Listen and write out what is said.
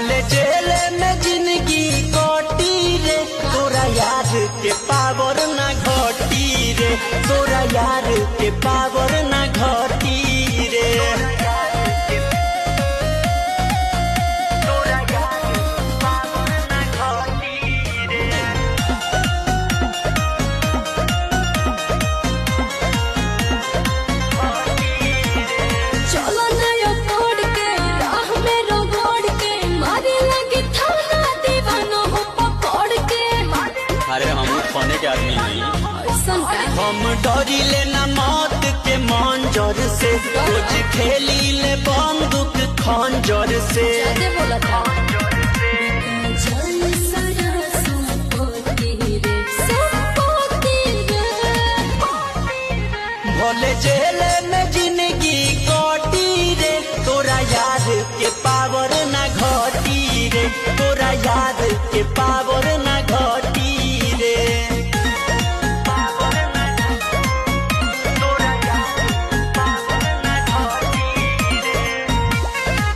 भले जेल में जिंदगी कटी रे, तोरा यार के पावर ना घटी रे, तोरा यार के पावर ना घटी रे। अरे हम खाने के आदमी नहीं, हम डरी ले ना मौत के मंजर से, रोज खेली ले बंदूक खंजर से। भले जेल में जिंदगी कटी रे, तोरा यार के पावर ना घटी रे, तोरा यार के पावर